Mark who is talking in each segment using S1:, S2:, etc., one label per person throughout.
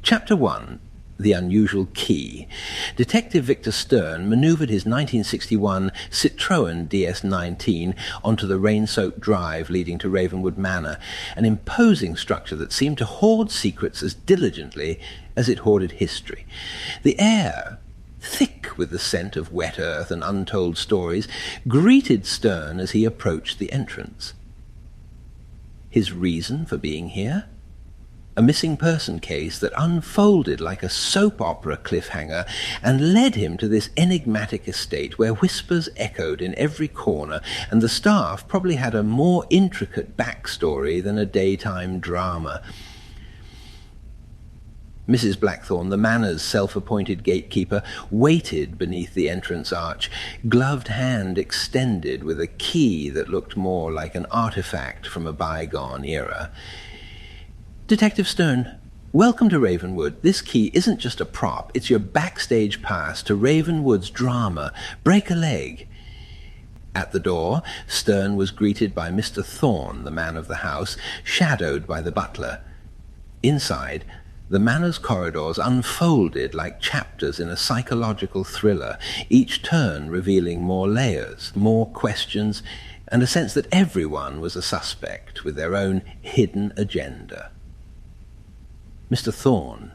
S1: Chapter 1. The Unusual Key. Detective Victor Stern manoeuvred his 1961 Citroën DS19 onto the rain-soaked drive leading to Ravenwood Manor, an imposing structure that seemed to hoard secrets as diligently as it hoarded history. The air, thick with the scent of wet earth and untold stories, greeted Stern as he approached the entrance. His reason for being here? A missing person case that unfolded like a soap opera cliffhanger and led him to this enigmatic estate where whispers echoed in every corner, and the staff probably had a more intricate backstory than a daytime drama. Mrs. Blackthorne, the manor's self-appointed gatekeeper, waited beneath the entrance arch, gloved hand extended with a key that looked more like an artifact from a bygone era. Detective Stern, welcome to Ravenwood. This key isn't just a prop, it's your backstage pass to Ravenwood's drama, Break a Leg. At the door, Stern was greeted by Mr. Thorne, the man of the house, shadowed by the butler. Inside, the manor's corridors unfolded like chapters in a psychological thriller, each turn revealing more layers, more questions, and a sense that everyone was a suspect with their own hidden agenda. Mr. Thorne,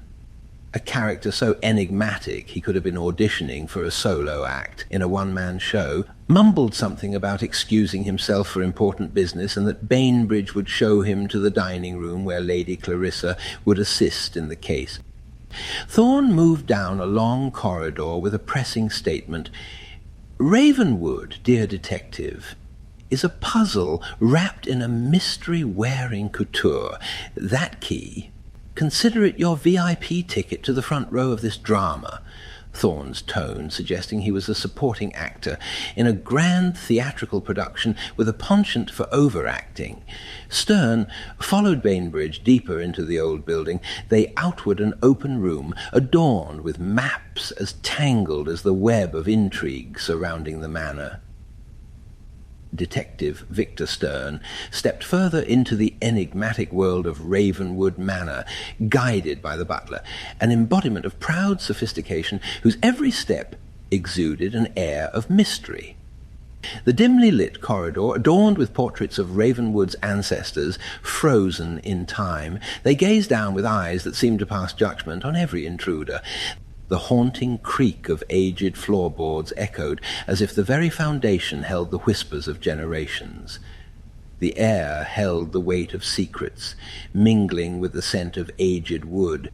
S1: a character so enigmatic he could have been auditioning for a solo act in a one-man show, mumbled something about excusing himself for important business and that Bainbridge would show him to the dining room where Lady Clarissa would assist in the case. Thorne moved down a long corridor with a pressing statement. Ravenwood, dear detective, is a puzzle wrapped in a mystery-wearing couture. That key, consider it your VIP ticket to the front row of this drama, Thorne's tone suggesting he was a supporting actor in a grand theatrical production with a penchant for overacting. Stern followed Bainbridge deeper into the old building. They outward an open room, adorned with maps as tangled as the web of intrigue surrounding the manor. Detective Victor Stern stepped further into the enigmatic world of Ravenwood Manor, guided by the butler, an embodiment of proud sophistication whose every step exuded an air of mystery. The dimly lit corridor, adorned with portraits of Ravenwood's ancestors, frozen in time, they gazed down with eyes that seemed to pass judgment on every intruder. The haunting creak of aged floorboards echoed, as if the very foundation held the whispers of generations. The air held the weight of secrets, mingling with the scent of aged wood.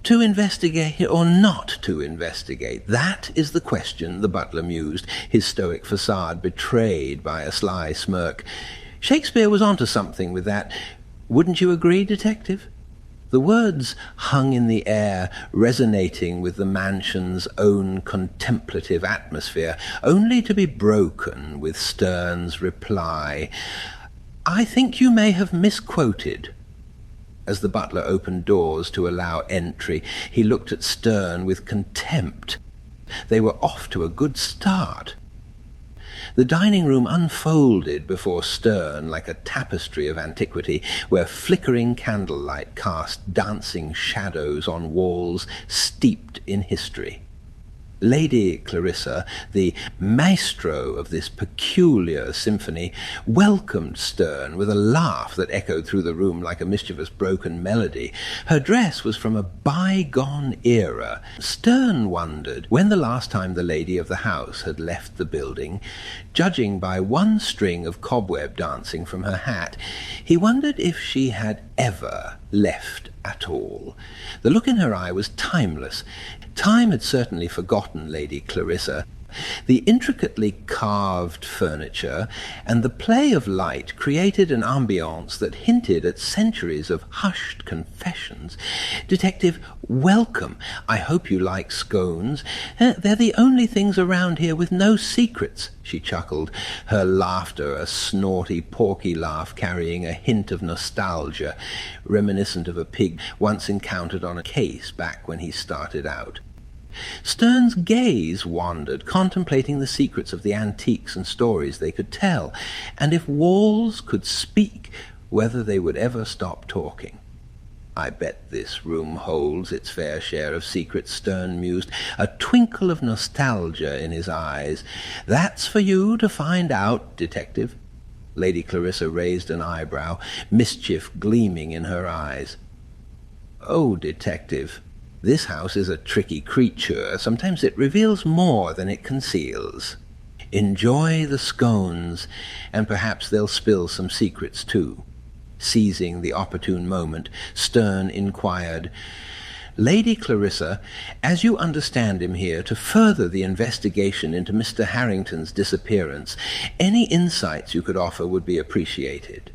S1: To investigate or not to investigate, that is the question, the butler mused, his stoic facade betrayed by a sly smirk. Shakespeare was onto something with that. Wouldn't you agree, detective? The words hung in the air, resonating with the mansion's own contemplative atmosphere, only to be broken with Stern's reply. I think you may have misquoted. As the butler opened doors to allow entry, he looked at Stern with contempt. They were off to a good start. The dining room unfolded before Stern like a tapestry of antiquity, where flickering candlelight cast dancing shadows on walls steeped in history. Lady Clarissa, the maestro of this peculiar symphony, welcomed Stern with a laugh that echoed through the room like a mischievous broken melody. Her dress was from a bygone era. Stern wondered when the last time the lady of the house had left the building. Judging by one string of cobweb dancing from her hat, he wondered if she had ever left at all. The look in her eye was timeless. Time had certainly forgotten Lady Clarissa. The intricately carved furniture and the play of light created an ambiance that hinted at centuries of hushed confessions. Detective, welcome. I hope you like scones. They're the only things around here with no secrets, she chuckled, her laughter a snorty, porky laugh carrying a hint of nostalgia, reminiscent of a pig once encountered on a case back when he started out. Stern's gaze wandered, contemplating the secrets of the antiques and stories they could tell, and if walls could speak, whether they would ever stop talking. I bet this room holds its fair share of secrets, Stern mused, a twinkle of nostalgia in his eyes. That's for you to find out, detective. Lady Clarissa raised an eyebrow, mischief gleaming in her eyes. Oh, detective, this house is a tricky creature. Sometimes it reveals more than it conceals. Enjoy the scones, and perhaps they'll spill some secrets too. Seizing the opportune moment, Stern inquired, Lady Clarissa, as you understand him here to further the investigation into Mr. Harrington's disappearance, any insights you could offer would be appreciated.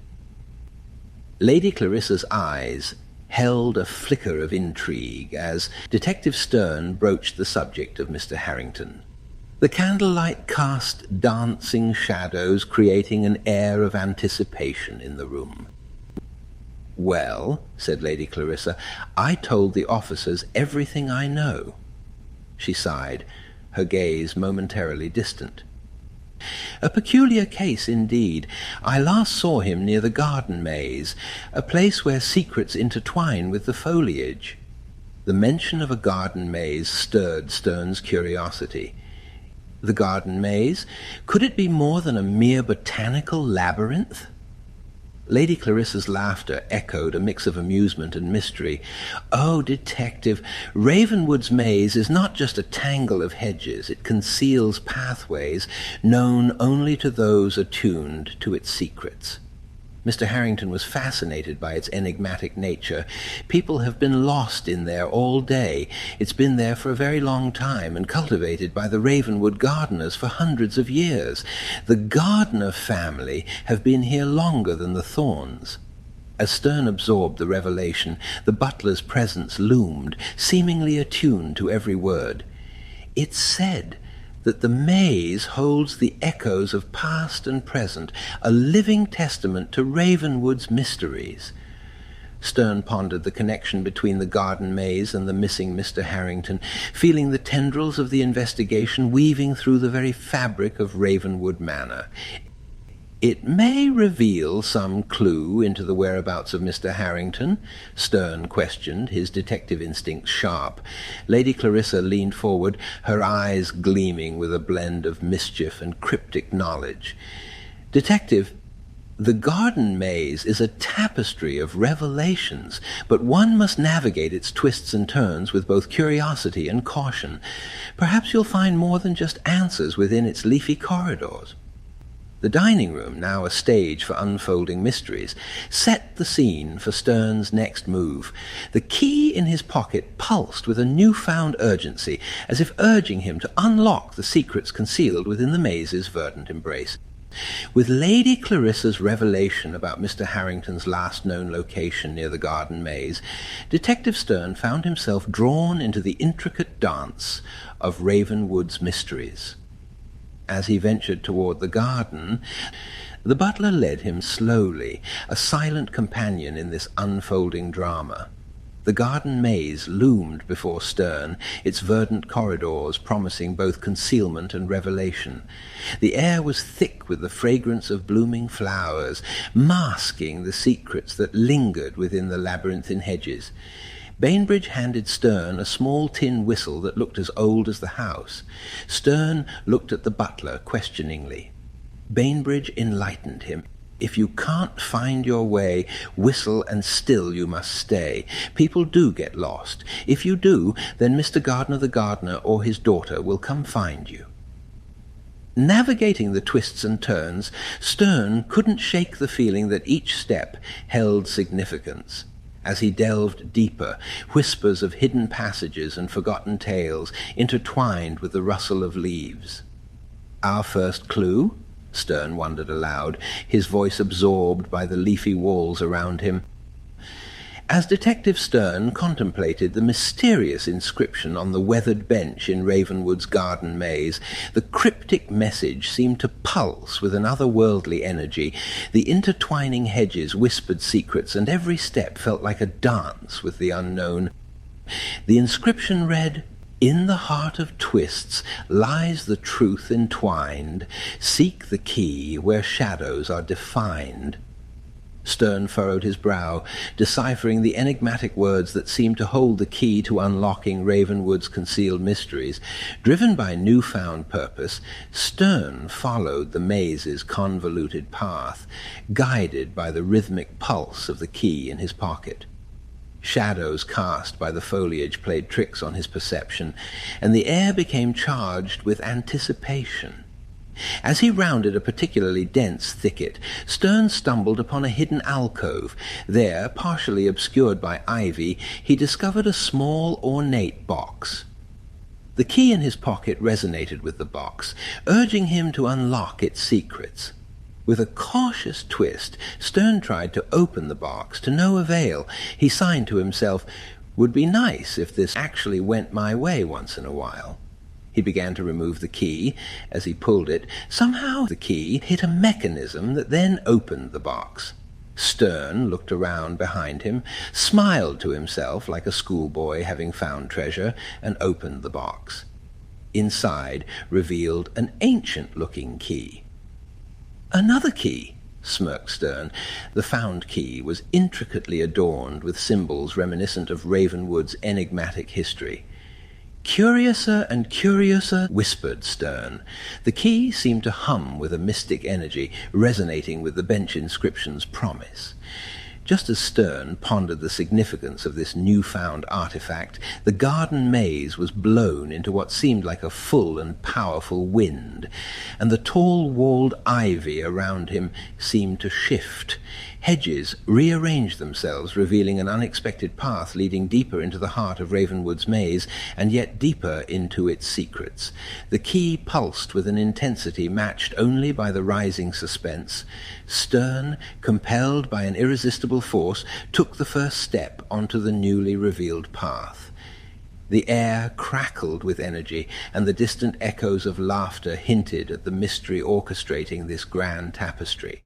S1: Lady Clarissa's eyes held a flicker of intrigue as Detective Stern broached the subject of Mr. Harrington. The candlelight cast dancing shadows, creating an air of anticipation in the room. Well, said Lady Clarissa, I told the officers everything I know. She sighed, her gaze momentarily distant. A peculiar case indeed. I last saw him near the garden maze, a place where secrets intertwine with the foliage. The mention of a garden maze stirred Stern's curiosity. The garden maze? Could it be more than a mere botanical labyrinth? Lady Clarissa's laughter echoed a mix of amusement and mystery. Oh, detective, Ravenwood's maze is not just a tangle of hedges. It conceals pathways known only to those attuned to its secrets. Mr. Harrington was fascinated by its enigmatic nature. People have been lost in there all day. It's been there for a very long time and cultivated by the Ravenwood gardeners for hundreds of years. The Gardner family have been here longer than the Thorns. As Stern absorbed the revelation, the butler's presence loomed, seemingly attuned to every word. It's said that the maze holds the echoes of past and present, a living testament to Ravenwood's mysteries. Stern pondered the connection between the garden maze and the missing Mr. Harrington, feeling the tendrils of the investigation weaving through the very fabric of Ravenwood Manor. It may reveal some clue into the whereabouts of Mr. Harrington, Stern questioned, his detective instincts sharp. Lady Clarissa leaned forward, her eyes gleaming with a blend of mischief and cryptic knowledge. Detective, the garden maze is a tapestry of revelations, but one must navigate its twists and turns with both curiosity and caution. Perhaps you'll find more than just answers within its leafy corridors. The dining room, now a stage for unfolding mysteries, set the scene for Stern's next move. The key in his pocket pulsed with a newfound urgency, as if urging him to unlock the secrets concealed within the maze's verdant embrace. With Lady Clarissa's revelation about Mr. Harrington's last known location near the garden maze, Detective Stern found himself drawn into the intricate dance of Ravenwood's mysteries. As he ventured toward the garden, the butler led him slowly, a silent companion in this unfolding drama. The garden maze loomed before Stern, its verdant corridors promising both concealment and revelation. The air was thick with the fragrance of blooming flowers, masking the secrets that lingered within the labyrinthine hedges. Bainbridge handed Stern a small tin whistle that looked as old as the house. Stern looked at the butler questioningly. Bainbridge enlightened him. If you can't find your way, whistle and still you must stay. People do get lost. If you do, then Mr. Gardner the gardener or his daughter will come find you. Navigating the twists and turns, Stern couldn't shake the feeling that each step held significance. As he delved deeper, whispers of hidden passages and forgotten tales intertwined with the rustle of leaves. Our first clue? Stern wondered aloud, his voice absorbed by the leafy walls around him. As Detective Stern contemplated the mysterious inscription on the weathered bench in Ravenwood's garden maze, the cryptic message seemed to pulse with an otherworldly energy. The intertwining hedges whispered secrets, and every step felt like a dance with the unknown. The inscription read, "In the heart of twists lies the truth entwined. Seek the key where shadows are defined." Stern furrowed his brow, deciphering the enigmatic words that seemed to hold the key to unlocking Ravenwood's concealed mysteries. Driven by newfound purpose, Stern followed the maze's convoluted path, guided by the rhythmic pulse of the key in his pocket. Shadows cast by the foliage played tricks on his perception, and the air became charged with anticipation. As he rounded a particularly dense thicket, Stern stumbled upon a hidden alcove. There, partially obscured by ivy, he discovered a small, ornate box. The key in his pocket resonated with the box, urging him to unlock its secrets. With a cautious twist, Stern tried to open the box, to no avail. He signed to himself, "Would be nice if this actually went my way once in a while." He began to remove the key. As he pulled it, somehow the key hit a mechanism that then opened the box. Stern looked around behind him, smiled to himself like a schoolboy having found treasure, and opened the box. Inside revealed an ancient-looking key. "Another key," smirked Stern. The found key was intricately adorned with symbols reminiscent of Ravenwood's enigmatic history. "Curiouser and curiouser," whispered Stern. The key seemed to hum with a mystic energy, resonating with the bench inscription's promise. Just as Stern pondered the significance of this newfound artifact, the garden maze was blown into what seemed like a full and powerful wind, and the tall-walled ivy around him seemed to shift. Hedges rearranged themselves, revealing an unexpected path leading deeper into the heart of Ravenwood's maze, and yet deeper into its secrets. The key pulsed with an intensity matched only by the rising suspense. Stern, compelled by an irresistible force, took the first step onto the newly revealed path. The air crackled with energy, and the distant echoes of laughter hinted at the mystery orchestrating this grand tapestry.